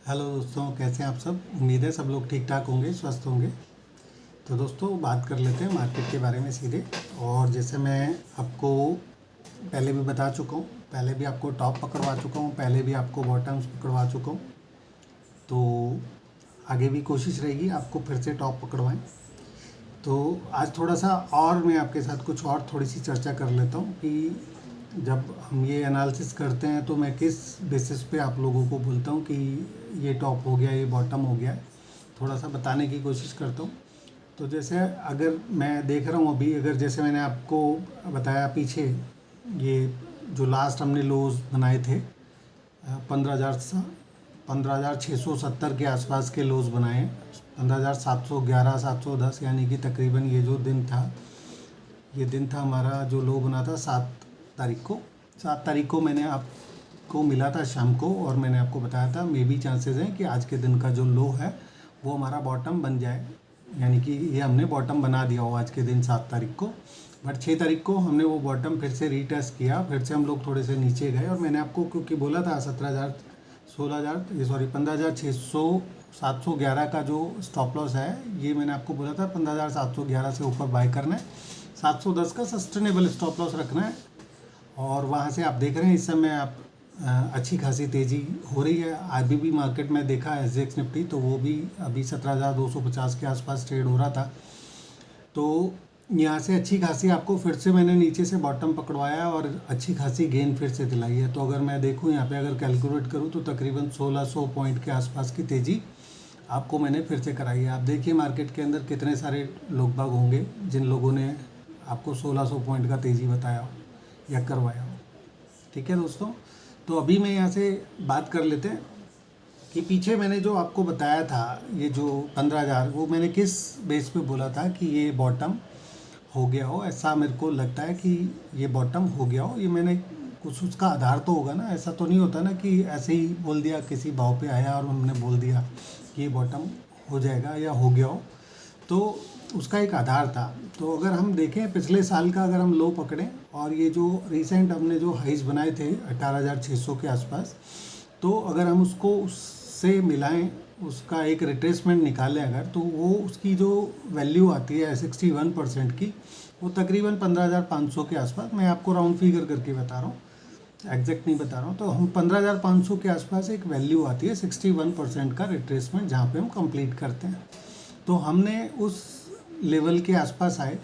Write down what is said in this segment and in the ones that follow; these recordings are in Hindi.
हेलो दोस्तों, कैसे हैं आप सब। उम्मीद है सब लोग ठीक ठाक होंगे, स्वस्थ होंगे। तो दोस्तों बात कर लेते हैं मार्केट के बारे में सीधे। और जैसे मैं आपको पहले भी बता चुका हूँ, पहले भी आपको टॉप पकड़वा चुका हूँ, पहले भी आपको बॉटम्स पकड़वा चुका हूँ। तो आगे भी कोशिश रहेगी आपको फिर से टॉप पकड़वाएं। तो आज थोड़ा सा और मैं आपके साथ कुछ और थोड़ी सी चर्चा कर लेता हूँ कि जब हम ये एनालिसिस करते हैं तो मैं किस बेसिस पे आप लोगों को बोलता हूँ कि ये टॉप हो गया, ये बॉटम हो गया, थोड़ा सा बताने की कोशिश करता हूँ। तो जैसे अगर मैं देख रहा हूँ अभी, अगर जैसे मैंने आपको बताया पीछे, ये जो लास्ट हमने लोज बनाए थे 15,670 के आसपास के लोज बनाए, 15,711 710, यानी कि तकरीबन ये जो दिन था, ये दिन था हमारा जो लो बना था 7 तारीख को। 7 तारीख को मैंने आपको मिला था शाम को, और मैंने आपको बताया था मे बी चांसेस हैं कि आज के दिन का जो लो है वो हमारा बॉटम बन जाए, यानी कि ये हमने बॉटम बना दिया हो आज के दिन 7 तारीख को। बट 6 तारीख को हमने वो बॉटम फिर से रीटेस्ट किया, फिर से हम लोग थोड़े से नीचे गए। और मैंने आपको क्योंकि बोला था 711 का जो स्टॉप लॉस है, ये मैंने आपको बोला था 15,711 से ऊपर बाय करना है, 710 का सस्टेनेबल स्टॉप लॉस रखना है। और वहाँ से आप देख रहे हैं इस समय आप अच्छी खासी तेज़ी हो रही है। अभी भी मार्केट में देखा एसजेएक्स निफ्टी, तो वो भी अभी 17,250 के आसपास ट्रेड हो रहा था। तो यहाँ से अच्छी खासी आपको फिर से मैंने नीचे से बॉटम पकड़वाया और अच्छी खासी गेन फिर से दिलाई है। तो अगर मैं देखूँ यहाँ पे, अगर कैलकुलेट करूँ तो तकरीबन 1600 पॉइंट के आसपास की तेज़ी आपको मैंने फिर से कराई है। आप देखिए मार्केट के अंदर कितने सारे लोग बाग होंगे जिन लोगों ने आपको 1600 पॉइंट का तेज़ी बताया हो या करवाया हो। ठीक है दोस्तों, तो अभी मैं यहाँ से बात कर लेते हैं कि पीछे मैंने जो आपको बताया था, ये जो 15,000, वो मैंने किस बेस पे बोला था कि ये बॉटम हो गया हो। ऐसा मेरे को लगता है कि ये बॉटम हो गया हो। ये मैंने कुछ उसका आधार तो होगा ना, ऐसा तो नहीं होता ना कि ऐसे ही बोल दिया, किसी भाव पे आया और हमने बोल दिया कि ये बॉटम हो जाएगा या हो गया हो। तो उसका एक आधार था। तो अगर हम देखें पिछले साल का, अगर हम लो पकड़ें और ये जो रिसेंट हमने जो हाइज बनाए थे 18,600 के आसपास, तो अगर हम उसको उससे मिलाएं, उसका एक रिट्रेसमेंट निकालें अगर, तो वो उसकी जो वैल्यू आती है 61% की, वो तकरीबन 15,500 के आसपास, मैं आपको राउंड फिगर करके बता रहा हूँ, एग्जैक्ट नहीं बता रहा हूँ। तो हम 15,500 के आसपास एक वैल्यू आती है 61% का रिट्रेसमेंट, जहाँ पे हम कंप्लीट करते हैं। तो हमने उस लेवल के आसपास आए,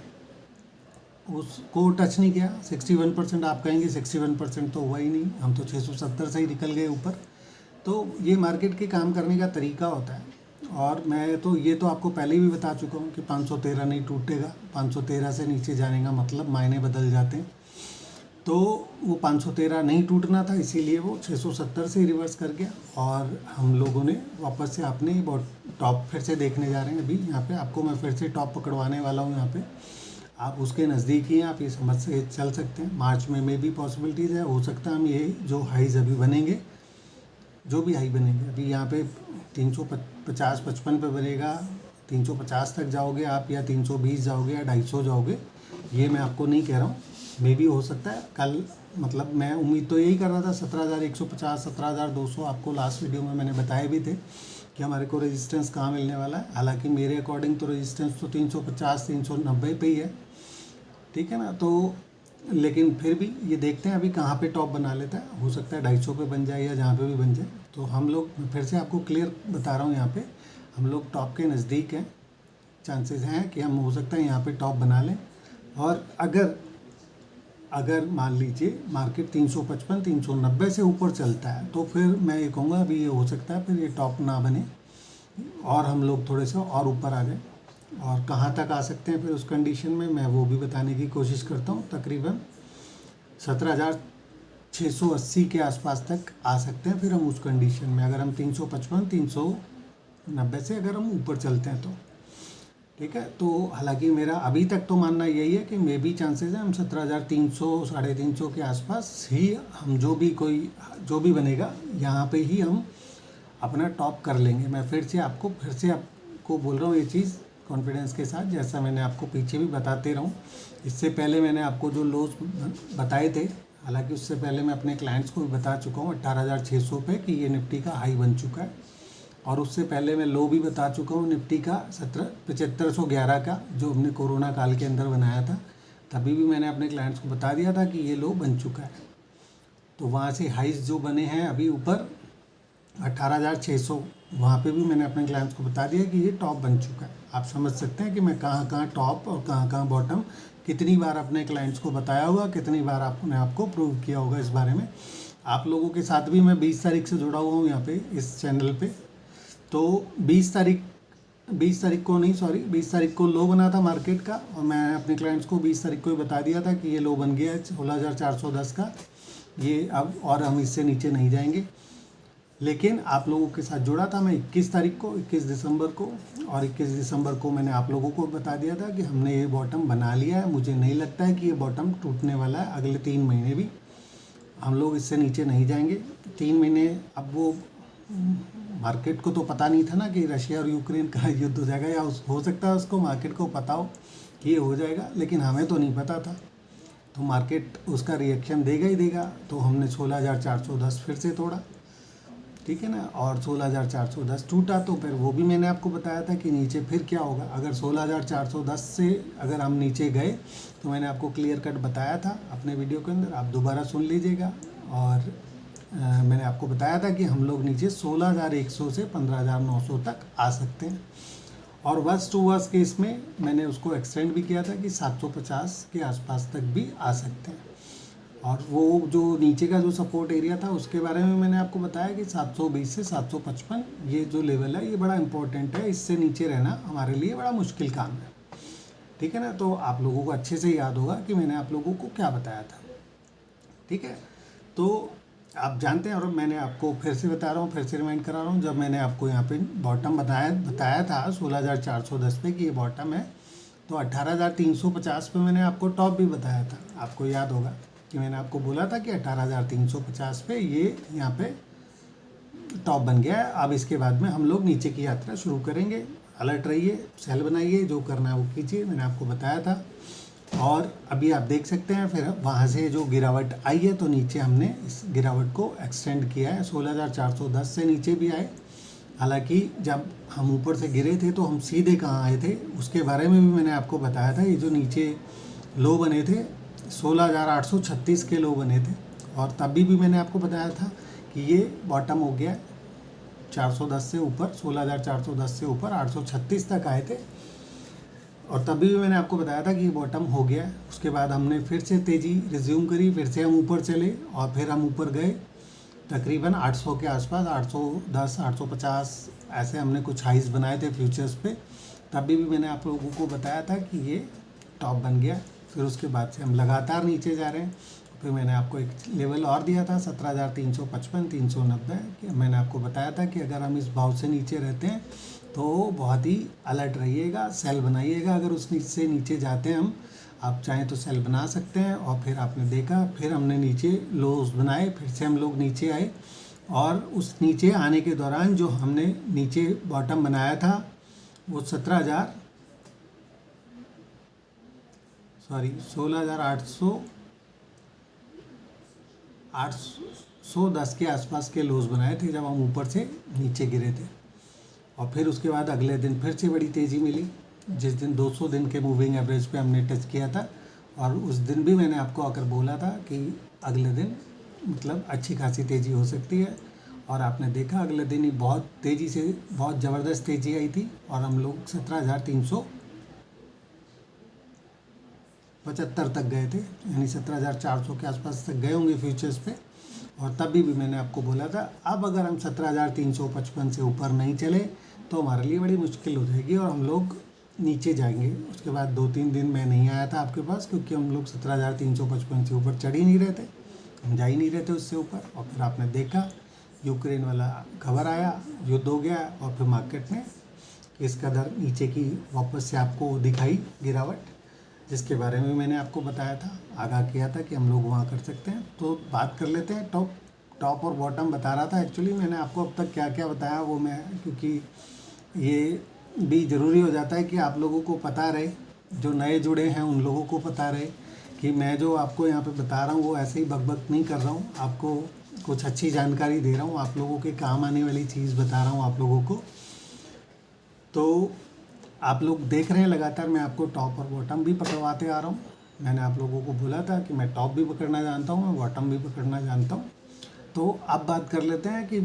उसको टच नहीं किया। 61%, आप कहेंगे 61% तो हुआ ही नहीं, हम तो 670 से ही निकल गए ऊपर। तो ये मार्केट के काम करने का तरीका होता है। और मैं तो ये तो आपको पहले भी बता चुका हूँ कि 513 नहीं टूटेगा। 513 से नीचे जाने का मतलब मायने बदल जाते हैं। तो वो 513 नहीं टूटना था, इसीलिए वो 670 से रिवर्स कर गया। और हम लोगों ने वापस से अपने टॉप फिर से देखने जा रहे हैं। अभी यहाँ पे आपको मैं फिर से टॉप पकड़वाने वाला हूँ। यहाँ पे आप उसके नज़दीक ही हैं, आप ये समझ से चल सकते हैं। मार्च में भी पॉसिबिलिटीज़ है, हो सकता है हम ये जो हाईज अभी बनेंगे, जो भी हाई बनेंगे, अभी यहाँ पे 350-55 पे बनेगा, 350 तक जाओगे आप, या 320 जाओगे, या 250 जाओगे, ये मैं आपको नहीं कह रहा हूँ। मे भी हो सकता है कल, मतलब मैं उम्मीद तो यही कर रहा था 17,150 17,200। आपको लास्ट वीडियो में मैंने बताए भी थे कि हमारे को रेजिस्टेंस कहाँ मिलने वाला है। हालांकि मेरे अकॉर्डिंग तो रेजिस्टेंस तो 350 390 पे ही है, ठीक है ना। तो लेकिन फिर भी ये देखते हैं अभी कहाँ पे टॉप बना लेता है। हो सकता है 250 पे बन जाए या जहाँ पे भी बन जाए। तो हम लोग, फिर से आपको क्लियर बता रहा हूँ, यहाँ पे हम लोग टॉप के नज़दीक हैं। चांसेस हैं कि हम, हो सकता है यहाँ पे टॉप बना लें। और अगर मान लीजिए मार्केट 355 390 से ऊपर चलता है, तो फिर मैं ये कहूँगा अभी ये हो सकता है फिर ये टॉप ना बने और हम लोग थोड़े से और ऊपर आ जाए। और कहाँ तक आ सकते हैं फिर उस कंडीशन में, मैं वो भी बताने की कोशिश करता हूँ। तकरीबन 17,680 के आसपास तक आ सकते हैं फिर हम उस कंडीशन में, अगर हम 355 390 से अगर हम ऊपर चलते हैं तो, ठीक है। तो हालांकि मेरा अभी तक तो मानना यही है कि मे बी चांसेस है हम 17,300 350 के आसपास ही, हम जो भी बनेगा यहाँ पे ही हम अपना टॉप कर लेंगे। मैं फिर से आपको बोल रहा हूँ ये चीज़ कॉन्फिडेंस के साथ, जैसा मैंने आपको पीछे भी बताते रहूँ। इससे पहले मैंने आपको जो लोज बताए थे, हालांकि उससे पहले मैं अपने क्लाइंट्स को भी बता चुका हूँ 18,600 पे कि ये निफ्टी का हाई बन चुका है। और उससे पहले मैं लो भी बता चुका हूँ निफ्टी का 7511 का, जो हमने कोरोना काल के अंदर बनाया था। तभी भी मैंने अपने क्लाइंट्स को बता दिया था कि ये लो बन चुका है। तो वहाँ से हाइस जो बने हैं अभी ऊपर 18,600, वहाँ पे भी मैंने अपने क्लाइंट्स को बता दिया कि ये टॉप बन चुका है। आप समझ सकते हैं कि मैं कहाँ कहाँ टॉप और कहाँ कहाँ बॉटम कितनी बार अपने क्लाइंट्स को बताया होगा, कितनी बार आपने आपको प्रूव किया होगा इस बारे में। आप लोगों के साथ भी मैं 20 तारीख से जुड़ा हुआ हूँ यहाँ पे इस चैनल पे। तो 20 तारीख को लो बना था मार्केट का, और मैं अपने क्लाइंट्स को 20 तारीख को ही बता दिया था कि ये लो बन गया है 16,410 का, ये अब और हम इससे नीचे नहीं जाएंगे। लेकिन आप लोगों के साथ जुड़ा था मैं 21 तारीख को, 21 दिसंबर को, और 21 दिसंबर को मैंने आप लोगों को बता दिया था कि हमने ये बॉटम बना लिया है। मुझे नहीं लगता है कि ये बॉटम टूटने वाला है। अगले 3 महीने भी हम लोग इससे नीचे नहीं जाएंगे। 3 महीने, अब वो मार्केट को तो पता नहीं था ना कि रशिया और यूक्रेन का युद्ध हो जाएगा, या हो सकता है उसको मार्केट को पता हो कि ये हो जाएगा, लेकिन हमें तो नहीं पता था। तो मार्केट उसका रिएक्शन देगा ही देगा। तो हमने 16,410 फिर से तोड़ा, ठीक है ना, और 16,410 टूटा। तो फिर वो भी मैंने आपको बताया था कि नीचे फिर क्या होगा। अगर 16,410 से अगर हम नीचे गए तो मैंने आपको क्लियर कट बताया था अपने वीडियो के अंदर, आप दोबारा सुन लीजिएगा। और मैंने आपको बताया था कि हम लोग नीचे 16,100 से 15,900 तक आ सकते हैं। और वर्स्ट टू वर्स्ट केस में मैंने उसको एक्सटेंड भी किया था कि 750 के आसपास तक भी आ सकते हैं। और वो जो नीचे का जो सपोर्ट एरिया था उसके बारे में मैंने आपको बताया कि 720 से 755 ये जो लेवल है ये बड़ा इंपॉर्टेंट है। इससे नीचे रहना हमारे लिए बड़ा मुश्किल काम है, ठीक है ना। तो आप लोगों को अच्छे से याद होगा कि मैंने आप लोगों को क्या बताया था, ठीक है। तो आप जानते हैं, और मैंने आपको फिर से बता रहा हूँ, फिर से रिमाइंड करा रहा हूँ, जब मैंने आपको यहाँ पे बॉटम बताया था 16,410 पे कि ये बॉटम है, तो 18,350 पे मैंने आपको टॉप भी बताया था। आपको याद होगा कि मैंने आपको बोला था कि 18,350 पे ये यहाँ पे टॉप बन गया है। अब इसके बाद में हम लोग नीचे की यात्रा शुरू करेंगे। अलर्ट रहिए, सेल बनाइए, जो करना है वो कीजिए, मैंने आपको बताया था। और अभी आप देख सकते हैं फिर वहाँ से जो गिरावट आई है, तो नीचे हमने इस गिरावट को एक्सटेंड किया है। 16,410 से नीचे भी आए। हालांकि जब हम ऊपर से गिरे थे तो हम सीधे कहाँ आए थे उसके बारे में भी मैंने आपको बताया था। ये जो नीचे लो बने थे 16,836 के लो बने थे, और तभी भी मैंने आपको बताया था कि ये बॉटम हो गया 410 से ऊपर, 16,410 से ऊपर 836 तक आए थे, और तभी भी मैंने आपको बताया था कि ये बॉटम हो गया। उसके बाद हमने फिर से तेज़ी रिज्यूम करी, फिर से हम ऊपर चले, और फिर हम ऊपर गए तकरीबन 800 के आसपास, 810, 850 ऐसे हमने कुछ हाइज बनाए थे फ्यूचर्स पे। तभी भी मैंने आप लोगों को बताया था कि ये टॉप बन गया। फिर उसके बाद से हम लगातार नीचे जा रहे हैं। फिर मैंने आपको एक लेवल और दिया था 17,355, 390, कि मैंने आपको बताया था कि अगर हम इस भाव से नीचे रहते हैं तो बहुत ही अलर्ट रहिएगा, सेल बनाइएगा। अगर उस से नीचे जाते हैं हम, आप चाहें तो सेल बना सकते हैं। और फिर आपने देखा, फिर हमने नीचे लोस बनाए, फिर से हम लोग नीचे आए, और उस नीचे आने के दौरान जो हमने नीचे बॉटम बनाया था वो 16,810 के आसपास के लोस बनाए थे जब हम ऊपर से नीचे गिरे थे। और फिर उसके बाद अगले दिन फिर से बड़ी तेज़ी मिली, जिस दिन 200 दिन के मूविंग एवरेज पे हमने टच किया था। और उस दिन भी मैंने आपको आकर बोला था कि अगले दिन मतलब अच्छी खासी तेज़ी हो सकती है। और आपने देखा अगले दिन ही बहुत तेज़ी से, बहुत ज़बरदस्त तेज़ी आई थी, और हम लोग 17,375 तक गए थे, यानी 17,400 के आसपास तक गए होंगे फ्यूचर्स पे। और तभी भी मैंने आपको बोला था अब अगर हम 17,355 से ऊपर नहीं चले तो हमारे लिए बड़ी मुश्किल हो जाएगी और हम लोग नीचे जाएंगे। उसके बाद 2-3 दिन मैं नहीं आया था आपके पास, क्योंकि हम लोग 17,355 से ऊपर चढ़ ही नहीं रहे थे, हम जा ही नहीं रहे थे उससे ऊपर। और फिर आपने देखा यूक्रेन वाला खबर आया, युद्ध हो गया, और फिर मार्केट में इस कदर नीचे की वापस से आपको दिखाई गिरावट, जिसके बारे में मैंने आपको बताया था, आगाह किया था कि हम लोग वहाँ कर सकते हैं। तो बात कर लेते हैं टॉप और बॉटम बता रहा था। एक्चुअली मैंने आपको अब तक क्या क्या बताया वो मैं, क्योंकि ये भी ज़रूरी हो जाता है कि आप लोगों को पता रहे, जो नए जुड़े हैं उन लोगों को पता रहे कि मैं जो आपको यहाँ पे बता रहा हूँ वो ऐसे ही बकबक नहीं कर रहा हूँ। आपको कुछ अच्छी जानकारी दे रहा हूँ, आप लोगों के काम आने वाली चीज़ बता रहा हूँ आप लोगों को। तो आप लोग देख रहे हैं लगातार मैं आपको टॉप और बॉटम भी पकड़वाते आ रहा हूँ। मैंने आप लोगों को बोला था कि मैं टॉप भी पकड़ना जानता हूँ, मैं बॉटम भी पकड़ना जानता हूँ। तो अब बात कर लेते हैं कि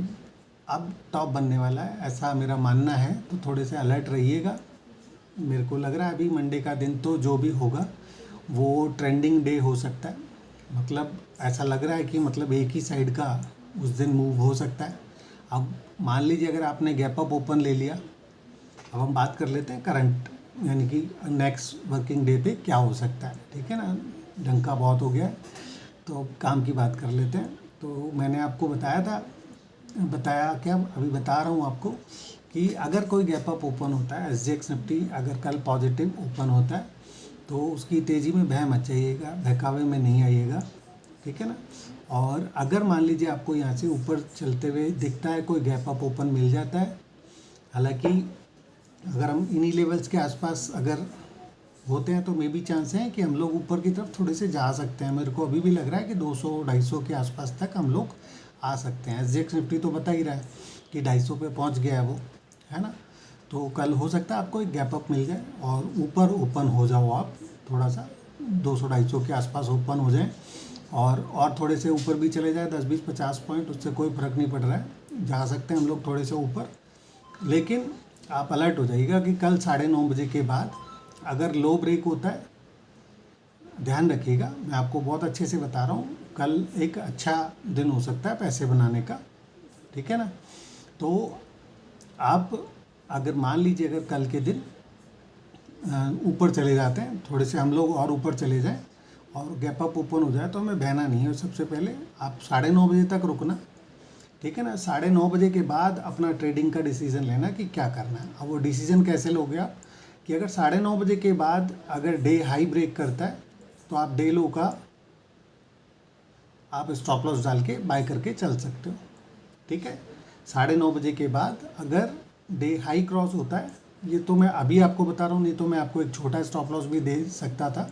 अब टॉप बनने वाला है, ऐसा मेरा मानना है। तो थोड़े से अलर्ट रहिएगा। मेरे को लग रहा है अभी मंडे का दिन तो जो भी होगा वो ट्रेंडिंग डे हो सकता है। मतलब ऐसा लग रहा है कि मतलब एक ही साइड का उस दिन मूव हो सकता है। अब मान लीजिए अगर आपने गैप अप ओपन ले लिया, अब हम बात कर लेते हैं करंट यानी कि नेक्स्ट वर्किंग डे पे क्या हो सकता है। ठीक है ना, डंका बहुत हो गया है, तो काम की बात कर लेते हैं। तो मैंने आपको बताया क्या, अभी बता रहा हूँ आपको कि अगर कोई गैप अप ओपन होता है, SGX निफ्टी अगर कल पॉजिटिव ओपन होता है तो उसकी तेज़ी में भय मत जाइएगा, बहकावे में नहीं आइएगा। ठीक है ना। और अगर मान लीजिए आपको यहाँ से ऊपर चलते हुए दिखता है, कोई गैप अप ओपन मिल जाता है, हालांकि अगर हम इन्हीं लेवल्स के आसपास अगर होते हैं तो मे भी चांस है कि हम लोग ऊपर की तरफ थोड़े से जा सकते हैं। मेरे को अभी भी लग रहा है कि 200-250 के आसपास तक हम लोग आ सकते हैं। SGX निफ्टी तो बता ही रहा है कि 250 पे पहुंच गया है वो, है ना। तो कल हो सकता है आपको एक गैप अप मिल जाए और ऊपर ओपन हो जाओ, आप थोड़ा सा 200-250 के आसपास ओपन हो जाए और थोड़े से ऊपर भी चले जाए 10-20-50 पॉइंट, उससे कोई फ़र्क नहीं पड़ रहा है, जा सकते हैं हम लोग थोड़े से ऊपर। लेकिन आप अलर्ट हो जाइएगा कि कल 9:30 बजे के बाद अगर लो ब्रेक होता है, ध्यान रखिएगा, मैं आपको बहुत अच्छे से बता रहा हूँ, कल एक अच्छा दिन हो सकता है पैसे बनाने का। ठीक है ना। तो आप अगर मान लीजिए अगर कल के दिन ऊपर चले जाते हैं, थोड़े से हम लोग और ऊपर चले जाएं और गैप अप ओपन हो जाए तो हमें बहना नहीं है। सबसे पहले आप 9:30 बजे तक रुकना। ठीक है ना। 9:30 बजे के बाद अपना ट्रेडिंग का डिसीज़न लेना कि क्या करना है। अब वो डिसीज़न कैसे लोगे आप, कि अगर 9:30 बजे के बाद अगर डे हाई ब्रेक करता है तो आप डे लो का आप स्टॉप लॉस डाल के बाय करके चल सकते हो। ठीक है। 9:30 बजे के बाद अगर डे हाई क्रॉस होता है, ये तो मैं अभी आपको बता रहा हूँ, नहीं तो मैं आपको एक छोटा स्टॉप लॉस भी दे सकता था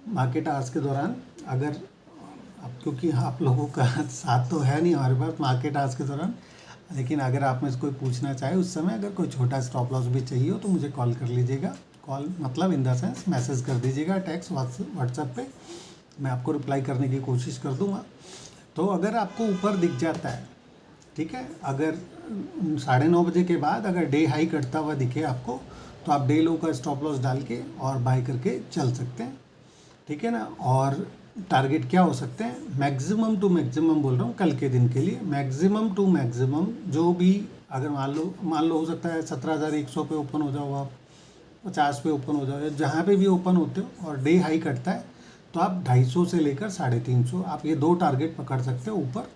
मार्केट आवर्स के दौरान। अगर अब क्योंकि आप लोगों का साथ तो है नहीं हमारे पास मार्केट आवर्स के दौरान, लेकिन अगर आप में से कोई पूछना चाहे उस समय अगर कोई छोटा स्टॉप लॉस भी चाहिए हो तो मुझे कॉल कर लीजिएगा। कॉल मतलब इन द सेंस मैसेज कर दीजिएगा, टेक्स्ट व्हाट्सएप पे, मैं आपको रिप्लाई करने की कोशिश कर दूँगा। तो अगर आपको ऊपर दिख जाता है, ठीक है, अगर 9:30 बजे के बाद अगर डे हाई करता हुआ दिखे आपको तो आप डे लो का स्टॉप लॉस डाल के और बाय करके चल सकते हैं। ठीक है ना। और टारगेट क्या हो सकते हैं, मैक्सिमम टू मैक्सिमम बोल रहा हूँ कल के दिन के लिए, मैक्सिमम टू मैक्सिमम जो भी अगर मान लो हो सकता है 17,100 पे ओपन हो जाओ, आप 50 पे ओपन हो जाओ, या जहाँ पे भी ओपन होते हो और डे हाई करता है तो आप 250 से लेकर 350 आप ये दो टारगेट पकड़ सकते हो ऊपर।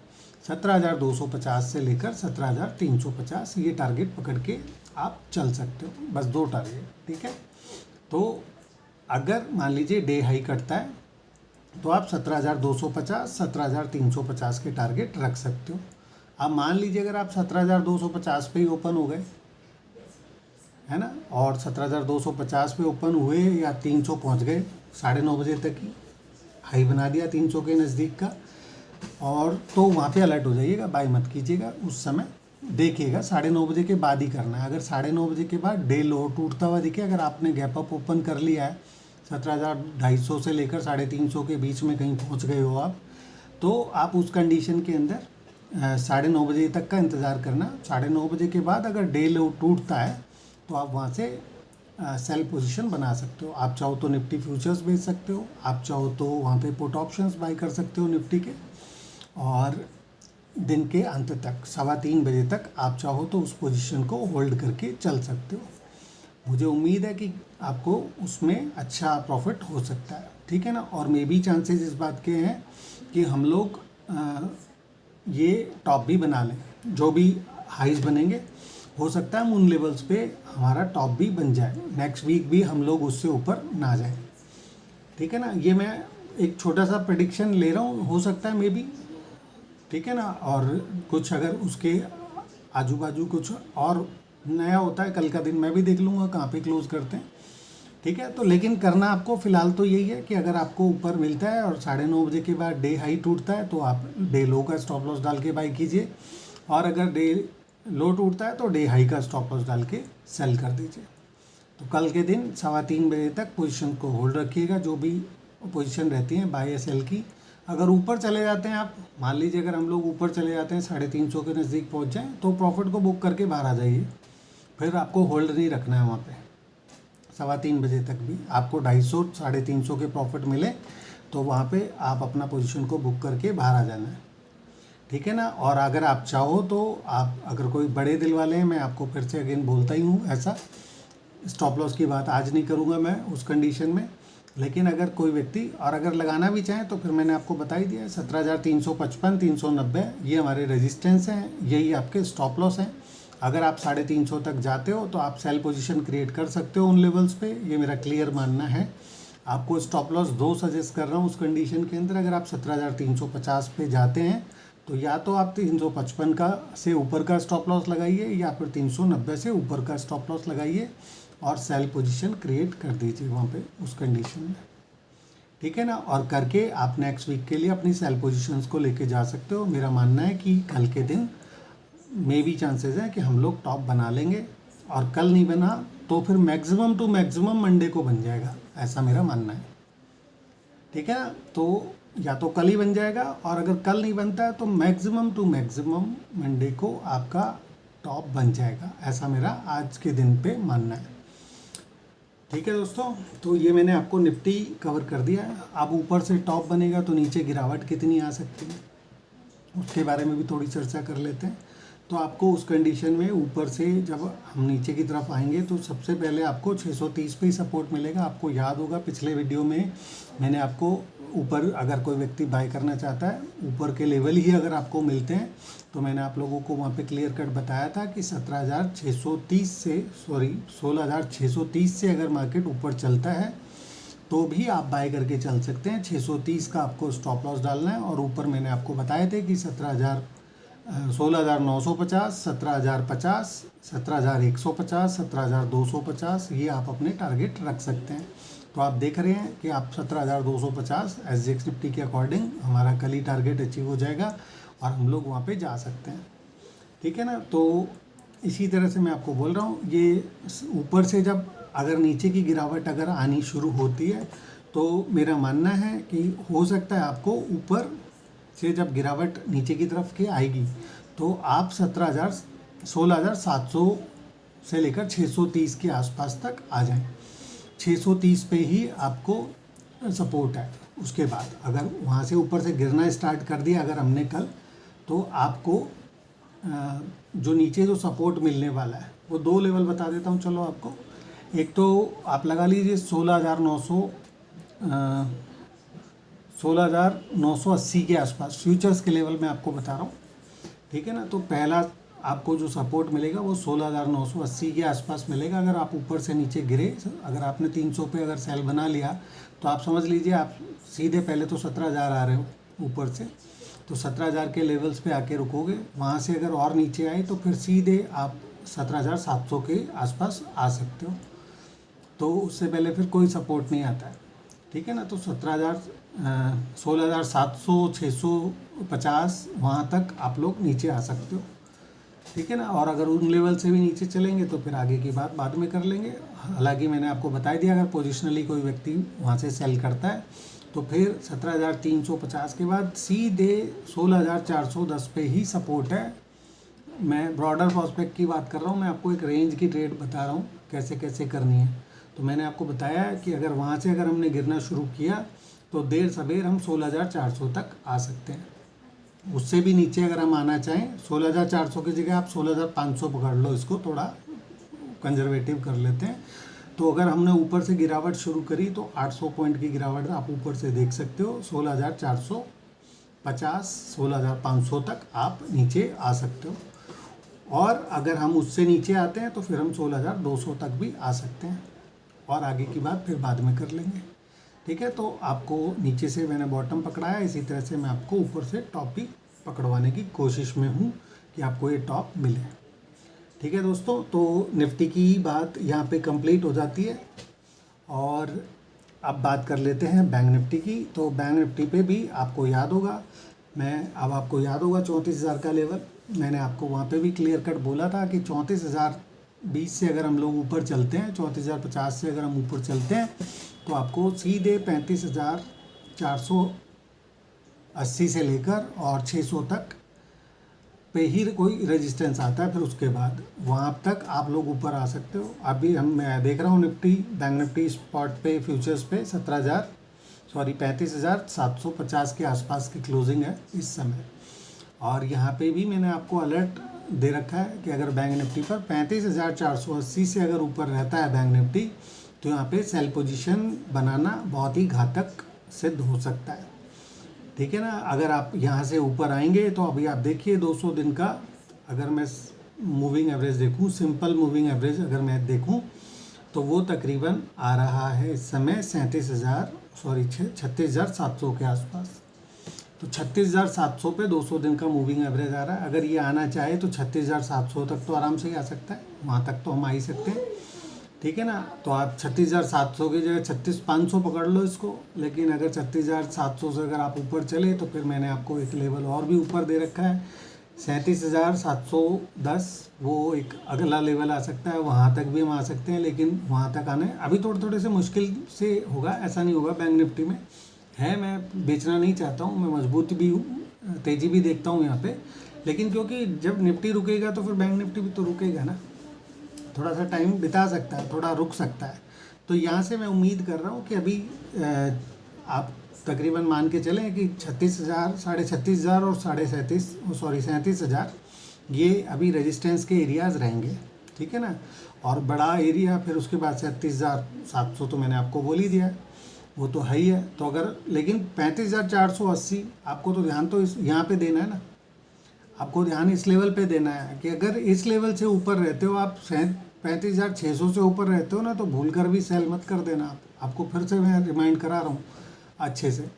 17,250 से लेकर 17,350 ये टारगेट पकड़ के आप चल सकते हो, बस दो टारगेट। ठीक है। तो अगर मान लीजिए डे हाई करता है तो आप 17,250 17,350 के टारगेट रख सकते हो। अब मान लीजिए अगर आप 17,250 पे ही ओपन हो गए, है ना, और 17,250 पे ओपन हुए या 300 पहुंच गए 9:30 बजे तक ही हाई बना दिया 300 के नज़दीक का, और तो वहाँ पे अलर्ट हो जाइएगा, बाय मत कीजिएगा उस समय, देखिएगा 9:30 बजे के बाद ही करना है। अगर 9:30 बजे के बाद डे लो टूटता हुआ दिखे, अगर आपने गैप अप ओपन कर लिया है 17,250 से लेकर 350 के बीच में कहीं पहुंच गए हो आप, तो आप उस कंडीशन के अंदर 9:30 बजे तक का इंतज़ार करना। 9:30 बजे के बाद अगर डे लो टूटता है तो आप वहाँ से सेल पोजीशन बना सकते हो। आप चाहो तो निफ्टी फ्यूचर्स बेच सकते हो, आप चाहो तो वहाँ पे पुट ऑप्शंस बाय कर सकते हो निफ्टी के, और दिन के अंत तक 3:15 बजे तक आप चाहो तो उस पोजीशन को होल्ड करके चल सकते हो। मुझे उम्मीद है कि आपको उसमें अच्छा प्रॉफिट हो सकता है। ठीक है ना। और मे बी चांसेस इस बात के हैं कि हम लोग ये टॉप भी बना लें, जो भी हाइज बनेंगे हो सकता है हम उन लेवल्स पे हमारा टॉप भी बन जाए, नेक्स्ट वीक भी हम लोग उससे ऊपर ना जाए। ठीक है ना। ये मैं एक छोटा सा प्रेडिक्शन ले रहा हूँ, हो सकता है मे बी। ठीक है ना। और कुछ अगर उसके आजू बाजू कुछ और नया होता है कल का दिन मैं भी देख लूँगा कहाँ पे क्लोज करते हैं। ठीक है। तो लेकिन करना आपको फ़िलहाल तो यही है कि अगर आपको ऊपर मिलता है और 9:30 बजे के बाद डे हाई टूटता है तो आप डे लो का स्टॉप लॉस डाल के बाई कीजिए, और अगर डे लो टूटता है तो डे हाई का स्टॉप लॉस डाल के सेल कर दीजिए। तो कल के दिन 3:15 बजे तक पोजीशन को होल्ड रखिएगा, जो भी पोजीशन रहती है बाय या सेल की। अगर ऊपर चले जाते हैं आप, मान लीजिए अगर हम लोग ऊपर चले जाते हैं 350 के नज़दीक पहुंच जाएं, तो प्रॉफिट को बुक करके बाहर आ जाइए, फिर आपको होल्ड नहीं रखना है वहाँ पे। 3:15 बजे तक भी आपको 250 350 के प्रॉफिट मिले तो वहाँ पे आप अपना पोजीशन को बुक करके बाहर आ जाना है, ठीक है ना। और अगर आप चाहो तो आप, अगर कोई बड़े दिल वाले हैं, मैं आपको फिर से अगेन बोलता ही हूँ, ऐसा स्टॉप लॉस की बात आज नहीं करूँगा मैं उस कंडीशन में, लेकिन अगर कोई व्यक्ति और अगर लगाना भी चाहे तो फिर मैंने आपको बता ही दिया है 17,355 390 ये हमारे रेजिस्टेंस हैं, यही आपके स्टॉप लॉस हैं। अगर आप 350 तक जाते हो तो आप सेल पोजीशन क्रिएट कर सकते हो उन लेवल्स पे, ये मेरा क्लियर मानना है। आपको स्टॉप लॉस 2 सजेस्ट कर रहा हूँ उस कंडीशन के अंदर। अगर आप 17,350 पे जाते हैं तो या तो आप 355 का से ऊपर का स्टॉप लॉस लगाइए, या फिर 390 से ऊपर का स्टॉप लॉस लगाइए और सेल पोजीशन क्रिएट कर दीजिए वहाँ पे उस कंडीशन में, ठीक है ना। और करके आप नेक्स्ट वीक के लिए अपनी सेल पोजीशंस को लेके जा सकते हो। मेरा मानना है कि कल के दिन मे भी चांसेस हैं कि हम लोग टॉप बना लेंगे, और कल नहीं बना तो फिर मैक्सिमम टू मैक्सिमम मंडे को बन जाएगा, ऐसा मेरा मानना है, ठीक है ना। तो या तो कल ही बन जाएगा, और अगर कल नहीं बनता है तो मैक्सिमम टू मैक्सिमम मंडे को आपका टॉप बन जाएगा, ऐसा मेरा आज के दिन पे मानना है, ठीक है दोस्तों। तो ये मैंने आपको निफ्टी कवर कर दिया है। अब ऊपर से टॉप बनेगा तो नीचे गिरावट कितनी आ सकती है उसके बारे में भी थोड़ी चर्चा कर लेते हैं। तो आपको उस कंडीशन में ऊपर से जब हम नीचे की तरफ आएंगे तो सबसे पहले आपको 630 पे ही सपोर्ट मिलेगा। आपको याद होगा पिछले वीडियो में मैंने आपको ऊपर, अगर कोई व्यक्ति बाय करना चाहता है, ऊपर के लेवल ही अगर आपको मिलते हैं तो मैंने आप लोगों को वहाँ पे क्लियर कट बताया था कि 16,630 से 16,630 से अगर मार्केट ऊपर चलता है तो भी आप बाय करके चल सकते हैं। 630 का आपको स्टॉप लॉस डालना है, और ऊपर मैंने आपको बताए थे कि 16,950, 17,050, 17,150, 17,250 ये आप अपने टारगेट रख सकते हैं। तो आप देख रहे हैं कि आप 17,250 SGX निफ्टी के अकॉर्डिंग हमारा कल ही टारगेट अचीव हो जाएगा और हम लोग वहाँ पे जा सकते हैं, ठीक है ना। तो इसी तरह से मैं आपको बोल रहा हूँ, ये ऊपर से जब अगर नीचे की गिरावट अगर आनी शुरू होती है तो मेरा मानना है कि हो सकता है आपको ऊपर से जब गिरावट नीचे की तरफ के आएगी तो आप 16,700 से लेकर 630 के आसपास तक आ जाएं। 630 पे ही आपको सपोर्ट है। उसके बाद अगर वहाँ से ऊपर से गिरना स्टार्ट कर दिया अगर हमने कल, तो आपको जो नीचे जो सपोर्ट मिलने वाला है वो 2 लेवल बता देता हूँ चलो आपको। एक तो आप लगा लीजिए 16,980 के आसपास फ्यूचर्स के लेवल में आपको बता रहा हूँ, ठीक है ना। तो पहला आपको जो सपोर्ट मिलेगा वो 16,980 के आसपास मिलेगा। अगर आप ऊपर से नीचे गिरे, अगर आपने 300 पे अगर सेल बना लिया तो आप समझ लीजिए आप सीधे पहले तो 17,000 आ रहे हो ऊपर से, तो 17,000 के लेवल्स पे आके रुकोगे। वहाँ से अगर और नीचे आए तो फिर सीधे आप 17,700 के आसपास आ सकते हो। तो उससे पहले फिर कोई सपोर्ट नहीं आता है, ठीक है ना। तो 16,700 650 वहाँ तक आप लोग नीचे आ सकते हो, ठीक है ना। और अगर उन लेवल से भी नीचे चलेंगे तो फिर आगे की बात बाद में कर लेंगे। हालांकि मैंने आपको बता दिया अगर पोजिशनली कोई व्यक्ति वहाँ से सेल करता है तो फिर 17,350 के बाद सीधे 16,410 पे ही सपोर्ट है। मैं ब्रॉडर प्रॉस्पेक्ट की बात कर रहा हूँ, मैं आपको एक रेंज की ट्रेड बता रहा हूँ कैसे कैसे करनी है। तो मैंने आपको बताया कि अगर वहाँ से अगर हमने गिरना शुरू किया तो देर सवेर हम 16,400 तक आ सकते हैं। उससे भी नीचे अगर हम आना चाहें 16,400 की जगह आप 16,500 पकड़ लो, इसको थोड़ा कंजर्वेटिव कर लेते हैं। तो अगर हमने ऊपर से गिरावट शुरू करी तो 800 पॉइंट की गिरावट आप ऊपर से देख सकते हो। 16,450 16,500 तक आप नीचे आ सकते हो, और अगर हम उससे नीचे आते हैं तो फिर हम 16,200 तक भी आ सकते हैं, और आगे की बात फिर बाद में कर लेंगे, ठीक है। तो आपको नीचे से मैंने बॉटम पकड़ाया, इसी तरह से मैं आपको ऊपर से टॉप भी पकड़वाने की कोशिश में हूँ कि आपको ये टॉप मिले, ठीक है दोस्तों। तो निफ्टी की बात यहाँ पे कंप्लीट हो जाती है। और अब बात कर लेते हैं बैंक निफ्टी की। तो बैंक निफ्टी पे भी आपको याद होगा, आपको याद होगा 34,000 का लेवल, मैंने आपको वहाँ पे भी क्लियर कट बोला था कि 34,020 से अगर हम लोग ऊपर चलते हैं, 34,050 से अगर हम ऊपर चलते हैं तो आपको सीधे 35,480 से लेकर और 600 तक पे ही कोई रेजिस्टेंस आता है। फिर उसके बाद वहाँ तक आप लोग ऊपर आ सकते हो। अभी मैं देख रहा हूँ बैंक निफ्टी स्पॉट पे फ्यूचर्स पे 35,750 के आसपास की क्लोजिंग है इस समय। और यहाँ पे भी मैंने आपको अलर्ट दे रखा है कि अगर बैंक निफ्टी पर 35,480 से अगर ऊपर रहता है बैंक निफ्टी, तो यहाँ पे सेल पोजीशन बनाना बहुत ही घातक सिद्ध हो सकता है। ठीक है ना। अगर आप यहाँ से ऊपर आएंगे तो अभी आप देखिए 200 दिन का, अगर मैं मूविंग एवरेज देखूँ, सिंपल मूविंग एवरेज अगर मैं देखूँ, तो वो तकरीबन आ रहा है इस समय 36,700 के आसपास। तो 36,700 पे 200 दिन का मूविंग एवरेज आ रहा है। अगर ये आना चाहे तो 36,700 तक तो आराम से ही आ सकता है, वहाँ तक तो हम आ ही सकते हैं। ठीक है ना। तो आप 36,700 की जगह 36,500 पकड़ लो इसको, लेकिन अगर 36,700 से अगर आप ऊपर चले तो फिर मैंने आपको एक लेवल और भी ऊपर दे रखा है 37,710, वो एक अगला लेवल आ सकता है, वहाँ तक भी हम आ सकते हैं। लेकिन वहाँ तक आने अभी थोड़े से मुश्किल से होगा, ऐसा नहीं होगा। बैंक निफ्टी में है, मैं बेचना नहीं चाहता हूँ, मैं मजबूत भी हूँ, तेज़ी भी देखता हूँ यहाँ पे, लेकिन क्योंकि जब निफ्टी रुकेगा तो फिर बैंक निफ्टी भी तो रुकेगा ना, थोड़ा सा टाइम बिता सकता है, थोड़ा रुक सकता है। तो यहाँ से मैं उम्मीद कर रहा हूँ कि अभी आप तकरीबन मान के चलें कि 36,000, 36,500 और 37,000 ये अभी रेजिस्टेंस के एरियाज़ रहेंगे। ठीक है ना। और बड़ा एरिया फिर उसके बाद 37,700 तो मैंने आपको बोल ही दिया, वो तो है ही है। तो अगर लेकिन 35,480 आपको तो ध्यान तो इस यहाँ पे देना है ना, आपको ध्यान इस लेवल पे देना है कि अगर इस लेवल से ऊपर रहते हो आप, 35,600 से ऊपर रहते हो ना, तो भूल कर भी सेल मत कर देना। आपको फिर से मैं रिमाइंड करा रहा हूँ अच्छे से,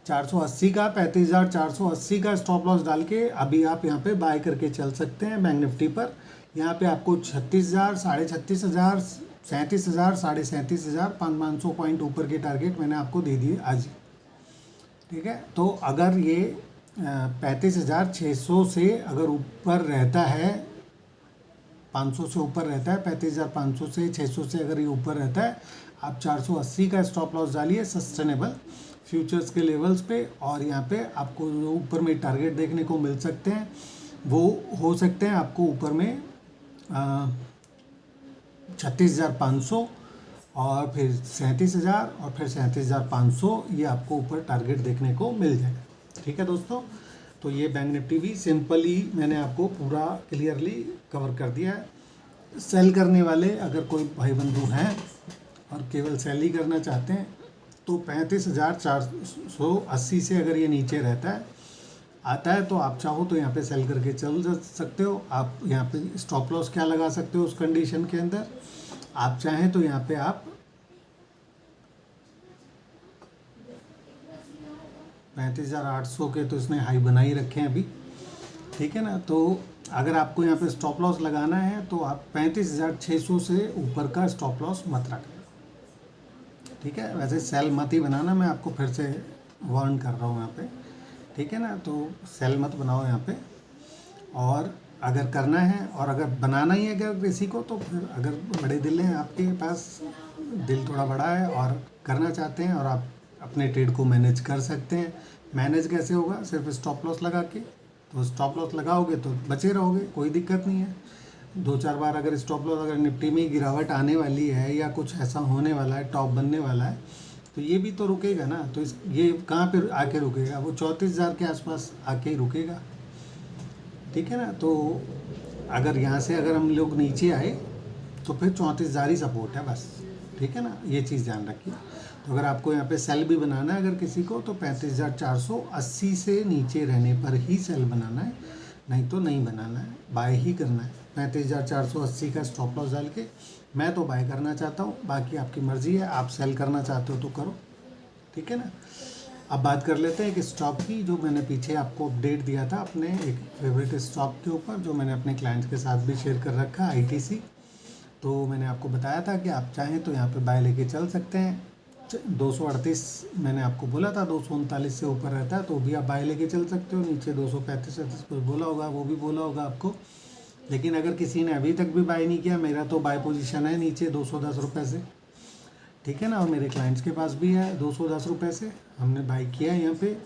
480 का 35,480 का स्टॉप लॉस डाल के अभी आप यहाँ पे बाय करके चल सकते हैं बैंक निफ्टी पर। यहाँ पे आपको 36,000, 36,500, 37,000, 37,500, 500 पॉइंट ऊपर के टारगेट मैंने आपको दे दिए आज। ठीक है। तो अगर ये 35,600 से अगर ऊपर रहता है, 500 से ऊपर रहता है, 35,500 से 600 से अगर ये ऊपर रहता है, आप 480 का स्टॉप लॉस डालिए सस्टेनेबल फ्यूचर्स के लेवल्स पे। और यहाँ पे आपको जो ऊपर में टारगेट देखने को मिल सकते हैं वो हो सकते हैं आपको ऊपर में 36,500 और फिर 37,000 और फिर 37,500, ये आपको ऊपर टारगेट देखने को मिल जाएगा। ठीक है दोस्तों। तो ये बैंक निफ्टी भी सिंपली मैंने आपको पूरा क्लियरली कवर कर दिया है। सेल करने वाले अगर कोई भाई बंधु हैं और केवल सेल ही करना चाहते हैं तो 35,480 से अगर ये नीचे रहता है आता है तो आप चाहो तो यहाँ पे सेल करके चल सकते हो। आप यहाँ पे स्टॉप लॉस क्या लगा सकते हो उस कंडीशन के अंदर, आप चाहें तो यहाँ पे आप 35,800 के तो इसने हाई बना ही रखे हैं अभी। ठीक है ना। तो अगर आपको यहाँ पे स्टॉप लॉस लगाना है तो आप 35,600 से ऊपर का स्टॉप लॉस मत रखें। ठीक है। वैसे सेल मत ही बनाना, मैं आपको फिर से वार्न कर रहा हूँ यहाँ पे। ठीक है ना। तो सेल मत बनाओ यहाँ पे। और अगर करना है और अगर बनाना ही है अगर किसी को, तो फिर अगर बड़े दिल हैं आपके पास, दिल थोड़ा बड़ा है और करना चाहते हैं और आप अपने ट्रेड को मैनेज कर सकते हैं। मैनेज कैसे होगा? सिर्फ स्टॉप लॉस लगा के। तो स्टॉप लॉस लगाओगे तो बचे रहोगे, कोई दिक्कत नहीं है। 2-4 बार अगर स्टॉप लॉस, अगर निफ्टी में गिरावट आने वाली है या कुछ ऐसा होने वाला है, टॉप बनने वाला है, तो ये भी तो रुकेगा ना। तो ये कहाँ पे आके रुकेगा? वो 34,000 के आसपास आके ही रुकेगा। ठीक है ना। तो अगर यहाँ से अगर हम लोग नीचे आए तो फिर 34,000 ही सपोर्ट है बस। ठीक है ना। ये चीज़ ध्यान रखिए। तो अगर आपको यहाँ पे सेल भी बनाना है अगर किसी को, तो 35,480 से नीचे रहने पर ही सेल बनाना है, नहीं तो नहीं बनाना है, बाय ही करना है। 35,480 का स्टॉप लॉस डाल के मैं तो बाय करना चाहता हूँ, बाकी आपकी मर्ज़ी है, आप सेल करना चाहते हो तो करो। ठीक है ना। अब बात कर लेते हैं एक स्टॉक की, जो मैंने पीछे आपको अपडेट दिया था अपने एक फेवरेट स्टॉक के ऊपर, जो मैंने अपने क्लाइंट्स के साथ भी शेयर कर रखा है, ITC। तो मैंने आपको बताया था कि आप चाहें तो यहाँ पे बाय लेके चल सकते हैं। 238 मैंने आपको बोला था, 239 से ऊपर रहता है तो भी आप बाय लेके चल सकते हो। नीचे 235 कुछ बोला होगा, वो भी बोला होगा आपको। लेकिन अगर किसी ने अभी तक भी बाय नहीं किया, मेरा तो बाय पोजीशन है नीचे 210 रुपये से, ठीक है ना। और मेरे क्लाइंट्स के पास भी है 210 रुपये से हमने बाय किया है यहाँ पे।